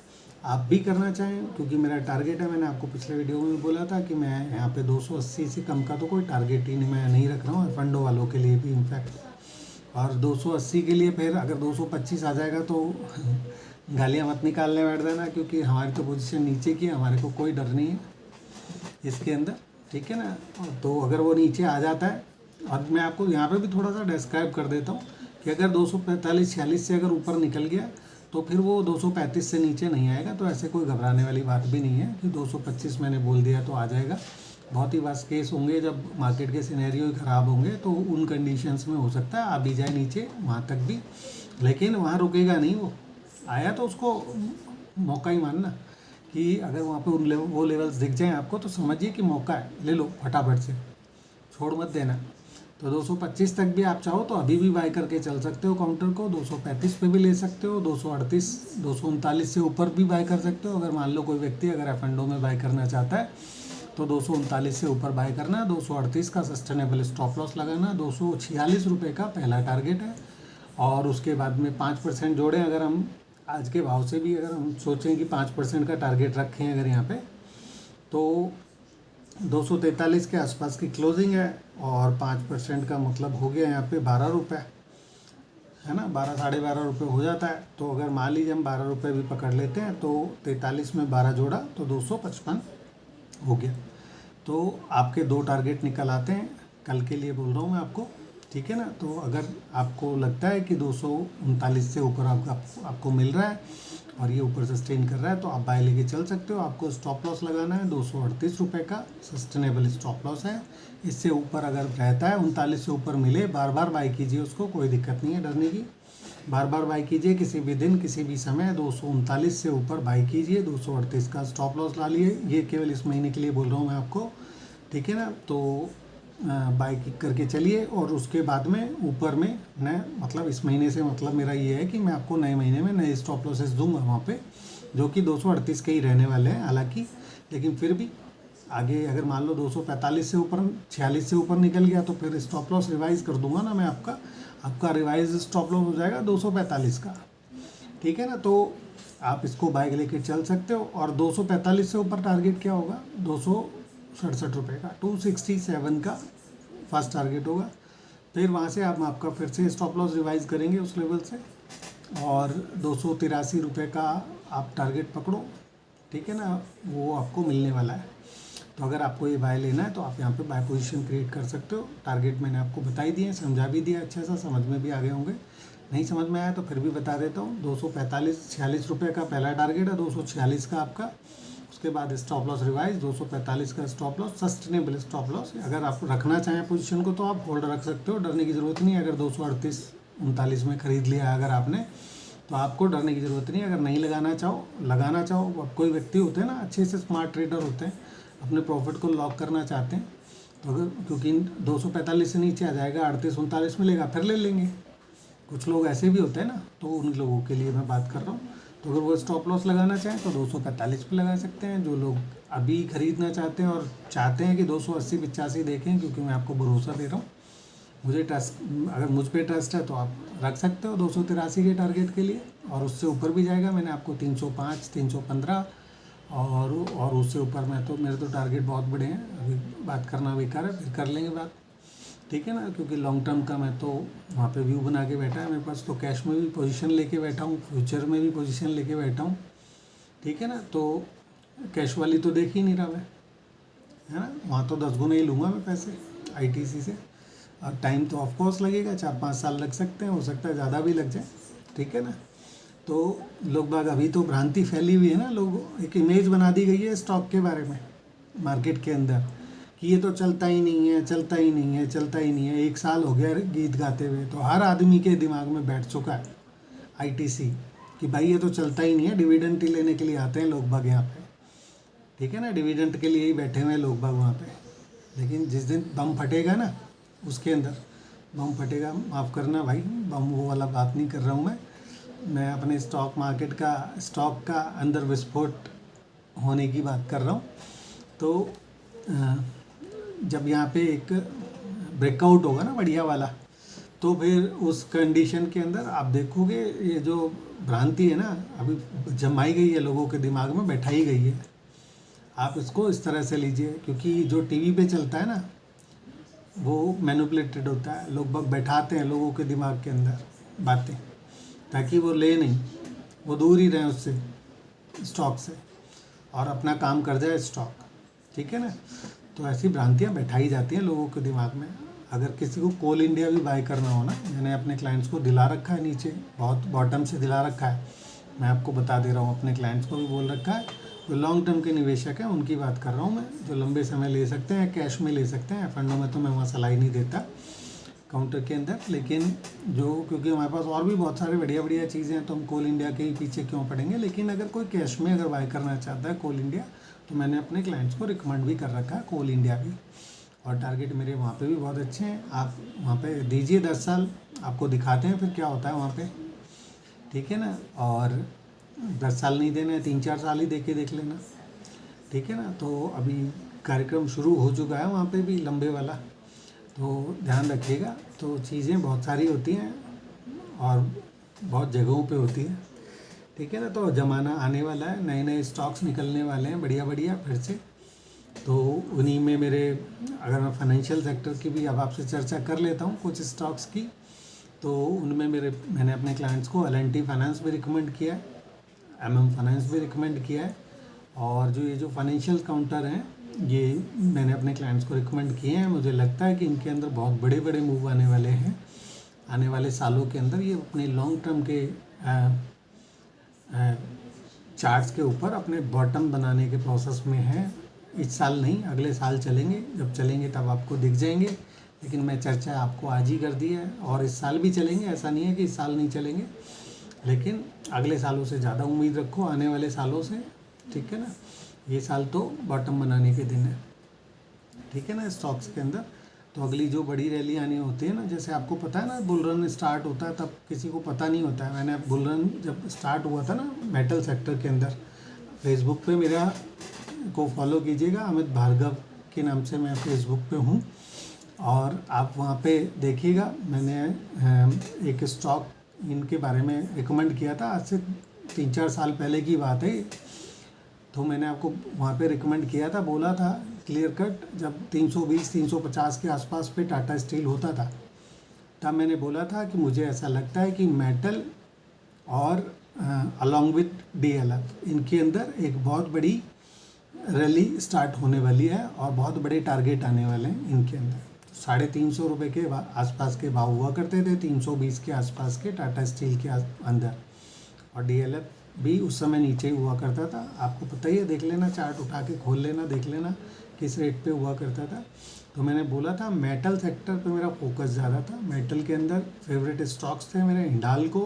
आप भी करना चाहें, क्योंकि मेरा टारगेट है, मैंने आपको पिछले वीडियो में बोला था कि मैं यहाँ पे 280 से कम का तो कोई टारगेट ही मैं नहीं रख रहा हूँ, फंडो वालों के लिए भी इनफैक्ट। और 280 के लिए फिर अगर 225 आ जाएगा तो गालियाँ मत निकालने बैठ देना, क्योंकि हमारी तो पोजीशन नीचे की है, हमारे को कोई डर नहीं है इसके अंदर, ठीक है ना। तो अगर वो नीचे आ जाता है, और मैं आपको यहाँ पे भी थोड़ा सा डिस्क्राइब कर देता हूँ कि अगर 245-46 से अगर ऊपर निकल गया तो फिर वो 235 से नीचे नहीं आएगा। तो ऐसे कोई घबराने वाली बात भी नहीं है कि 225 मैंने बोल दिया तो आ जाएगा। बहुत ही वर्स्ट केस होंगे, जब मार्केट के सिनेरियो ख़राब होंगे तो उन कंडीशंस में हो सकता है आ भी जाए नीचे वहाँ तक भी, लेकिन वहाँ रुकेगा नहीं। वो आया तो उसको मौका ही मानना कि अगर वहाँ पे वो लेवल्स दिख जाएँ आपको तो समझिए कि मौका है, ले लो फटाफट से, छोड़ मत देना। तो 225 तक भी आप चाहो तो अभी भी बाय करके चल सकते हो काउंटर को, 235 पे भी ले सकते हो, 238 239 से ऊपर भी बाय कर सकते हो। अगर मान लो कोई व्यक्ति अगर एफएंडो में बाय करना चाहता है तो 239 से ऊपर बाय करना, 238 का सस्टेनेबल स्टॉप लॉस लगाना, 246 रुपये का पहला टारगेट है। और उसके बाद में 5% जोड़ें, अगर हम आज के भाव से भी अगर हम सोचें कि 5% का टारगेट रखें अगर यहाँ पे, तो 243 के आसपास की क्लोजिंग है। और 5% का मतलब हो गया यहाँ पे 12 रुपये, है ना, 12 साढ़े 12 रुपये हो जाता है। तो अगर मान लीजिए हम 12 रुपये भी पकड़ लेते हैं तो 43 में 12 जोड़ा तो 255 हो गया। तो आपके 2 टारगेट निकल आते हैं, कल के लिए बोल रहा हूँ मैं आपको, ठीक है ना। तो अगर आपको लगता है कि 239 से ऊपर आपको मिल रहा है और ये ऊपर सस्टेन कर रहा है तो आप बाय लेके चल सकते हो। आपको स्टॉप लॉस लगाना है 238 रुपये का सस्टेनेबल स्टॉप लॉस है। इससे ऊपर अगर रहता है 39 से ऊपर मिले, बार बार बाय कीजिए उसको, कोई दिक्कत नहीं है डरने की, बार बार बाय कीजिए, किसी भी दिन किसी भी समय 239 से ऊपर बाय कीजिए, 238 का स्टॉप लॉस ला लिए। ये केवल इस महीने के लिए बोल रहा हूँ मैं आपको, ठीक है ना। तो बाय करके चलिए। और उसके बाद में ऊपर में नए, मतलब इस महीने से मतलब मेरा ये है कि मैं आपको नए महीने में नए स्टॉप लॉसेस दूंगा वहाँ पे, जो कि 238 के ही रहने वाले हैं हालांकि। लेकिन फिर भी आगे अगर मान लो 245 से ऊपर 46 से ऊपर निकल गया तो फिर स्टॉप लॉस रिवाइज़ कर दूंगा ना मैं आपका रिवाइज स्टॉप लॉस हो जाएगा 245 का, ठीक है ना। तो आप इसको बाय लेके चल सकते हो। और 245 से ऊपर टारगेट क्या होगा, 267 रुपये का, 267 का फर्स्ट टारगेट होगा। फिर वहाँ से आप आपका फिर से स्टॉप लॉस रिवाइज करेंगे उस लेवल से, और 283 रुपये का आप टारगेट पकड़ो, ठीक है ना, वो आपको मिलने वाला है। तो अगर आपको ये बाय लेना है तो आप यहाँ पे बाय पोजीशन क्रिएट कर सकते हो। टारगेट मैंने आपको बता ही दिए, समझा भी दिया, अच्छा सा समझ में भी आ गए होंगे। नहीं समझ में आया तो फिर भी बता देता हूँ। 246 रुपये का पहला टारगेट है, 246 का आपका। उसके बाद स्टॉप लॉस रिवाइज 245 का stop loss, sustainable stop loss. अगर आप रखना चाहें पोजीशन को तो आप होल्ड रख सकते हो, डरने की ज़रूरत नहीं है। अगर 238-39 में ख़रीद लिया है अगर आपने, तो आपको डरने की ज़रूरत नहीं है। अगर नहीं लगाना चाहो, अब कोई व्यक्ति होते हैं ना अच्छे से स्मार्ट ट्रेडर होते हैं, अपने प्रॉफिट को लॉक करना चाहते हैं, तो अगर क्योंकि 245 से नीचे आ जाएगा, 38-39 मिलेगा फिर ले लेंगे। कुछ लोग ऐसे भी होते हैं ना, तो उन लोगों के लिए मैं बात कर रहा हूँ। तो अगर वो स्टॉप लॉस लगाना चाहें तो 245 पे लगा सकते हैं। जो लोग अभी ख़रीदना चाहते हैं और चाहते हैं कि 280-85 देखें, क्योंकि मैं आपको भरोसा दे रहा हूँ, मुझे ट्रस्ट, अगर मुझ पर ट्रस्ट है तो आप रख सकते हो 283 के टारगेट के लिए। और उससे ऊपर भी जाएगा, मैंने आपको 305, 315 और उससे ऊपर मेरे तो टारगेट बहुत बड़े हैं, अभी बात करना बेकार है, फिर कर लेंगे बात, ठीक है ना। क्योंकि लॉन्ग टर्म का मैं तो वहाँ पे व्यू बना के बैठा है मेरे पास, तो कैश में भी पोजीशन लेके बैठा हूँ, फ्यूचर में भी पोजीशन लेके बैठा हूँ, ठीक है ना। तो कैश वाली तो देख ही नहीं रहा मैं, है ना, वहाँ तो 10 गुना ही लूँगा मैं पैसे ITC से। और टाइम तो ऑफकोर्स लगेगा, 4-5 साल लग सकते हैं, हो सकता है ज़्यादा भी लग जाए, ठीक है ना। तो लोग बाग अभी तो भ्रांति फैली हुई है ना, लोग एक इमेज बना दी गई है स्टॉक के बारे में मार्केट के अंदर कि ये तो चलता ही नहीं है, चलता ही नहीं है, चलता ही नहीं है। 1 साल हो गया गीत गाते हुए, तो हर आदमी के दिमाग में बैठ चुका है ITC कि भाई ये तो चलता ही नहीं है। डिविडेंड ही लेने के लिए आते हैं लोग बाग यहाँ पे, ठीक है ना, डिविडेंड के लिए ही बैठे हुए हैं लोग बाग वहाँ पे। लेकिन जिस दिन बम फटेगा ना, उसके अंदर बम फटेगा, माफ़ करना भाई, बम वो वाला बात नहीं कर रहा हूँ मैं अपने स्टॉक मार्केट का, स्टॉक का अंदर विस्फोट होने की बात कर रहा हूँ। तो जब यहाँ पे एक ब्रेकआउट होगा ना बढ़िया वाला, तो फिर उस कंडीशन के अंदर आप देखोगे ये जो भ्रांति है ना अभी जमाई गई है लोगों के दिमाग में, बैठाई गई है, आप इसको इस तरह से लीजिए, क्योंकि जो टीवी पे चलता है ना वो मैनिपुलेटेड होता है, लोग बग बैठाते हैं लोगों के दिमाग के अंदर बातें, ताकि वो ले नहीं, वो दूर ही रहें उससे, स्टॉक से, और अपना काम कर जाए स्टॉक, ठीक है ना। तो ऐसी भ्रांतियाँ बैठाई जाती हैं लोगों के दिमाग में। अगर किसी को कोल इंडिया भी बाय करना हो ना, मैंने अपने क्लाइंट्स को दिला रखा है, नीचे बहुत बॉटम से दिला रखा है, मैं आपको बता दे रहा हूँ, अपने क्लाइंट्स को भी बोल रखा है। जो लॉन्ग टर्म के निवेशक हैं उनकी बात कर रहा हूँ मैं, जो लंबे समय ले सकते हैं, कैश में ले सकते हैं, फंडों में तो मैं वहाँ सलाह नहीं देता काउंटर के अंदर। लेकिन जो, क्योंकि हमारे पास और भी बहुत सारे बढ़िया बढ़िया चीज़ें हैं, तो हम कोल इंडिया के ही पीछे क्यों पड़ेंगे। लेकिन अगर कोई कैश में अगर बाय करना चाहता है कोल इंडिया, तो मैंने अपने क्लाइंट्स को रिकमेंड भी कर रखा है कोल इंडिया भी, और टारगेट मेरे वहाँ पे भी बहुत अच्छे हैं। आप वहाँ पे दीजिए 10 साल, आपको दिखाते हैं फिर क्या होता है वहाँ पे, ठीक है ना। और 10 साल नहीं देना है, 3-4 साल ही देख लेना, ठीक है ना। तो अभी कार्यक्रम शुरू हो चुका है वहाँ पे भी लंबे वाला, तो ध्यान रखिएगा। तो चीज़ें बहुत सारी होती हैं और बहुत जगहों पे होती हैं, ठीक है ना। तो ज़माना आने वाला है, नए नए स्टॉक्स निकलने वाले हैं बढ़िया बढ़िया फिर से। तो उन्हीं में मेरे, अगर मैं फाइनेंशियल सेक्टर की भी अब आपसे चर्चा कर लेता हूँ कुछ स्टॉक्स की, तो उनमें मैंने अपने क्लाइंट्स को L&T फाइनेंस भी रिकमेंड किया है, MM फाइनेंस भी रिकमेंड किया है, और जो ये जो फाइनेंशियल काउंटर हैं ये मैंने अपने क्लाइंट्स को रिकमेंड किए हैं। मुझे लगता है कि इनके अंदर बहुत बड़े बड़े मूव आने वाले हैं आने वाले सालों के अंदर। ये अपने लॉन्ग टर्म के चार्ट्स के ऊपर अपने बॉटम बनाने के प्रोसेस में है। इस साल नहीं, अगले साल चलेंगे, जब चलेंगे तब आपको दिख जाएंगे। लेकिन मैं चर्चा आपको आज ही कर दी है, और इस साल भी चलेंगे, ऐसा नहीं है कि इस साल नहीं चलेंगे, लेकिन अगले सालों से ज़्यादा उम्मीद रखो, आने वाले सालों से, ठीक है ना। ये साल तो बॉटम बनाने के दिन है, ठीक है ना, स्टॉक्स के अंदर। तो अगली जो बड़ी रैली आनी होती है ना, जैसे आपको पता है ना बुल रन स्टार्ट होता है, तब किसी को पता नहीं होता है। मैंने बुल रन जब स्टार्ट हुआ था ना मेटल सेक्टर के अंदर, फेसबुक पे मेरा को फॉलो कीजिएगा, अमित भार्गव के नाम से मैं फेसबुक पे हूँ, और आप वहाँ पे देखिएगा। मैंने एक स्टॉक इनके बारे में रिकमेंड किया था, आज से 3-4 साल पहले की बात है। तो मैंने आपको वहाँ पे रिकमेंड किया था, बोला था क्लियर कट, जब 320-350 के आसपास पे टाटा स्टील होता था, तब मैंने बोला था कि मुझे ऐसा लगता है कि मेटल और अलॉन्ग विथ DLF इनके अंदर एक बहुत बड़ी रैली स्टार्ट होने वाली है, और बहुत बड़े टारगेट आने वाले हैं इनके अंदर। 350 रुपये के आसपास के भाव हुआ करते थे, 320 के आसपास के टाटा स्टील के अंदर, और DLF भी उस समय नीचे ही हुआ करता था। आपको पता ही है, देख लेना, चार्ट उठा के खोल लेना, देख लेना किस रेट पे हुआ करता था। तो मैंने बोला था मेटल सेक्टर पे मेरा फोकस ज़्यादा था। मेटल के अंदर फेवरेट स्टॉक्स थे मेरे, Hindalco,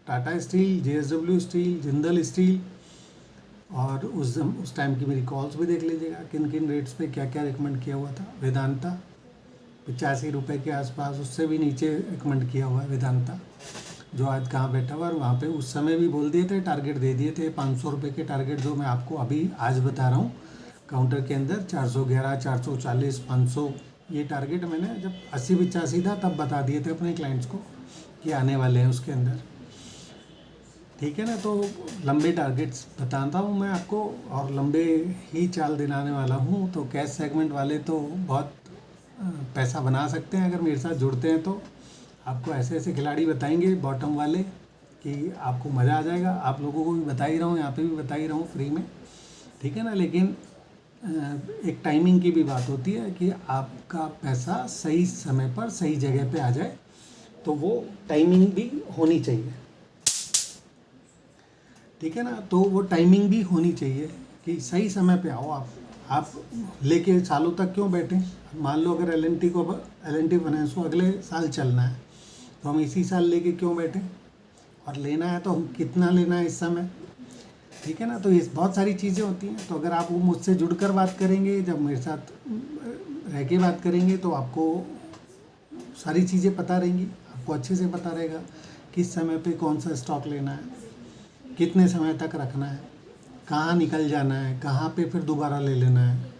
Tata steel, JSW steel, Jindal steel, और उस टाइम की मेरी कॉल्स भी देख लीजिएगा, किन किन रेट्स पे क्या क्या रिकमेंड किया हुआ था। वेदांता 85 रुपये के आसपास, उससे भी नीचे रिकमेंड किया हुआ है वेदांता, जो आज कहाँ बैठा हुआ है। और वहाँ पे उस समय भी बोल दिए थे, टारगेट दे दिए थे 500 रुपये के टारगेट, जो मैं आपको अभी आज बता रहा हूँ काउंटर के अंदर, 411, 440, 500, ये टारगेट मैंने जब 80-85 था तब बता दिए थे अपने क्लाइंट्स को कि आने वाले हैं उसके अंदर, ठीक है ना। तो लंबे टारगेट्स बताता हूँ मैं आपको, और लंबे ही चाल दिलाने वाला हूँ। तो कैश सेगमेंट वाले तो बहुत पैसा बना सकते हैं अगर मेरे साथ जुड़ते हैं, तो आपको ऐसे ऐसे खिलाड़ी बताएंगे बॉटम वाले कि आपको मज़ा आ जाएगा। आप लोगों को भी बता ही रहा हूँ, यहाँ पे भी बता ही रहा हूँ फ्री में, ठीक है ना। लेकिन एक टाइमिंग की भी बात होती है कि आपका पैसा सही समय पर सही जगह पे आ जाए, तो वो टाइमिंग भी होनी चाहिए, ठीक है ना। तो वो टाइमिंग भी होनी चाहिए कि सही समय पे आओ। आप लेके सालों तक क्यों बैठे। मान लो अगर L&T फाइनेंस को अगले साल चलना है, तो हम इसी साल लेके क्यों बैठे, और लेना है तो हम कितना लेना है इस समय, ठीक है ना। तो ये बहुत सारी चीज़ें होती हैं। तो अगर आप वो मुझसे जुड़कर बात करेंगे, जब मेरे साथ रह के बात करेंगे, तो आपको सारी चीज़ें पता रहेंगी, आपको अच्छे से पता रहेगा किस समय पे कौन सा स्टॉक लेना है, कितने समय तक रखना है, कहाँ निकल जाना है, कहाँ पे फिर दोबारा ले लेना है।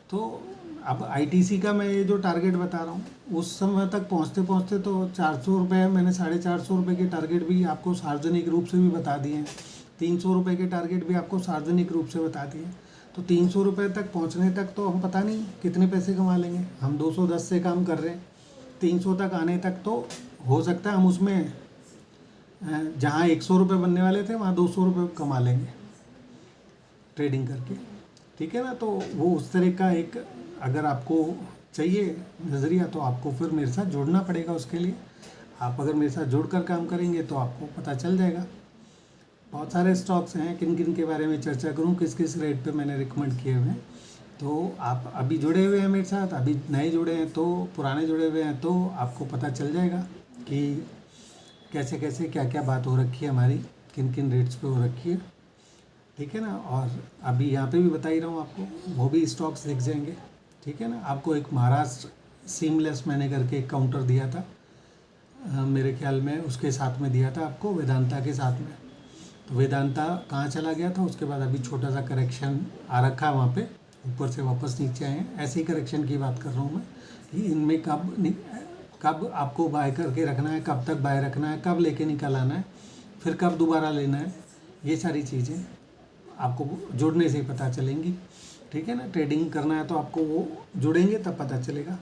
तो अब आईटीसी का मैं ये जो टारगेट बता रहा हूँ, उस समय तक पहुँचते पहुँचते तो 400 रुपये, मैंने 450 रुपये के टारगेट भी आपको सार्वजनिक रूप से भी बता दिए हैं, 300 रुपये के टारगेट भी आपको सार्वजनिक रूप से बता दिए। तो 300 रुपये तक पहुँचने तक तो हम पता नहीं कितने पैसे कमा लेंगे। हम 210 से काम कर रहे हैं, 300 तक आने तक तो हो सकता है हम उसमें जहाँ 100 रुपये बनने वाले थे वहाँ 200 रुपये कमा लेंगे ट्रेडिंग करके, ठीक है ना। तो वो उस तरह का एक, अगर आपको चाहिए नज़रिया तो आपको फिर मेरे साथ जुड़ना पड़ेगा। उसके लिए आप अगर मेरे साथ जुड़कर काम करेंगे तो आपको पता चल जाएगा। बहुत सारे स्टॉक्स हैं, किन किन के बारे में चर्चा करूं, किस किस रेट पे मैंने रिकमेंड किए हुए हैं। तो आप अभी जुड़े हुए हैं मेरे साथ, अभी नए जुड़े हैं तो, पुराने जुड़े हुए हैं तो आपको पता चल जाएगा कि कैसे कैसे क्या क्या बात हो रखी है हमारी, किन किन रेट्स पे हो रखी है, ठीक है ना। और अभी यहाँ पे भी बता ही रहा हूँ आपको, वो भी स्टॉक्स दिख जाएंगे, ठीक है ना। आपको एक महाराष्ट्र सीमलेस मैंने करके एक काउंटर दिया था, मेरे ख्याल में उसके साथ में दिया था आपको, वेदांता के साथ में। तो वेदांता कहाँ चला गया था, उसके बाद अभी छोटा सा करेक्शन आ रखा है वहाँ पे, ऊपर से वापस नीचे आए हैं। ऐसे ही करेक्शन की बात कर रहा हूँ मैं कि इनमें कब आपको बाय करके रखना है, कब तक बाय रखना है, कब लेके निकल आना है, फिर कब दोबारा लेना है, ये सारी चीज़ें आपको जुड़ने से ही पता चलेंगी, ठीक है ना। ट्रेडिंग करना है तो आपको वो जुड़ेंगे तब पता चलेगा।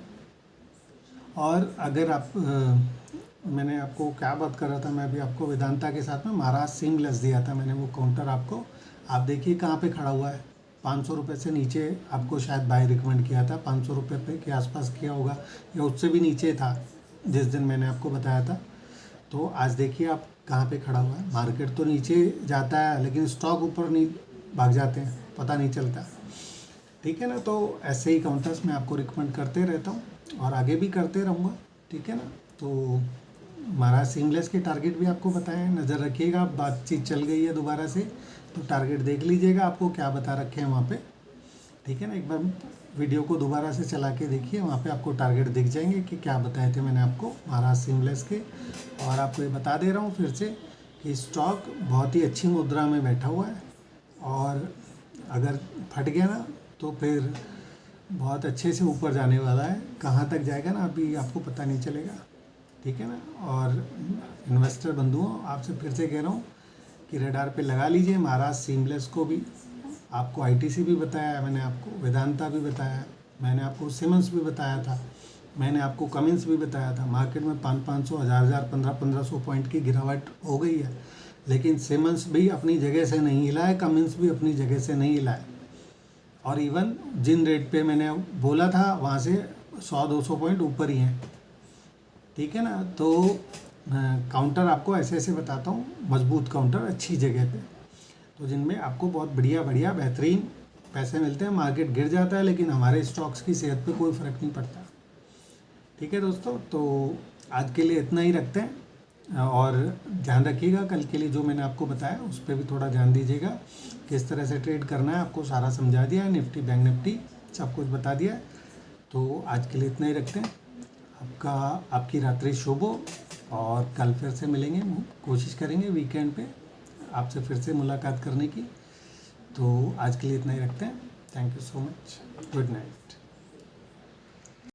और अगर आप मैंने आपको क्या बात कर रहा था, मैं अभी आपको वेदांता के साथ में महाराष्ट्र सीमलेस दिया था मैंने, वो काउंटर आपको, आप देखिए कहाँ पे खड़ा हुआ है। 500 रुपये से नीचे आपको शायद बाय रिकमेंड किया था, 500 रुपये पे के आसपास किया होगा या उससे भी नीचे था जिस दिन मैंने आपको बताया था। तो आज देखिए आप कहाँ पे खड़ा हुआ है। मार्केट तो नीचे जाता है लेकिन स्टॉक ऊपर नहीं भाग जाते हैं, पता नहीं चलता, ठीक है ना। तो ऐसे ही काउंटर्स मैं आपको रिकमेंड करते रहता हूँ और आगे भी करते रहूँगा, ठीक है ना। तो हमारा सीमलेस के टारगेट भी आपको बताएं, नज़र रखिएगा। बातचीत चल गई है दोबारा से तो टारगेट देख लीजिएगा आपको क्या बता रखे हैं वहाँ पे, ठीक है ना। एक बार वीडियो को दोबारा से चला के देखिए, वहाँ पे आपको टारगेट दिख जाएंगे कि क्या बताए थे मैंने आपको महाराष्ट्र सीमलेस के। और आपको ये बता दे रहा हूँ फिर से कि स्टॉक बहुत ही अच्छी मुद्रा में बैठा हुआ है और अगर फट गया ना तो फिर बहुत अच्छे से ऊपर जाने वाला है। कहाँ तक जाएगा ना अभी आपको पता नहीं चलेगा, ठीक है ना। और इन्वेस्टर बंधुओं, आपसे फिर से कह रहा हूँ कि रडार पे लगा लीजिए महाराष्ट्र सीमलेस को भी। आपको आईटीसी भी बताया है मैंने, आपको वेदांता भी बताया है मैंने, आपको सिमंस भी बताया था मैंने, आपको कमिंस भी बताया था। मार्केट में 500 1000 1500 पॉइंट की गिरावट हो गई है, लेकिन सिमंस भी अपनी जगह से नहीं हिला है, कमिंस भी अपनी जगह से नहीं हिला है। और इवन जिन रेट पे मैंने बोला था वहाँ से 100-200 पॉइंट ऊपर ही हैं, ठीक है ना। तो काउंटर आपको ऐसे ऐसे बताता हूँ, मजबूत काउंटर अच्छी जगह पे, तो जिनमें आपको बहुत बढ़िया बढ़िया बेहतरीन पैसे मिलते हैं। मार्केट गिर जाता है लेकिन हमारे स्टॉक्स की सेहत पे कोई फ़र्क नहीं पड़ता, ठीक है दोस्तों। तो आज के लिए इतना ही रखते हैं और ध्यान रखिएगा कल के लिए जो मैंने आपको बताया उस पर भी थोड़ा ध्यान दीजिएगा। किस तरह से ट्रेड करना है आपको सारा समझा दिया है, निफ्टी बैंक निफ्टी सब कुछ बता दिया है। तो आज के लिए इतना ही रखते हैं। आपकी रात्रि शुभ हो और कल फिर से मिलेंगे, कोशिश करेंगे वीकेंड पे आपसे फिर से मुलाकात करने की। तो आज के लिए इतना ही रखते हैं। Thank you so much, good night.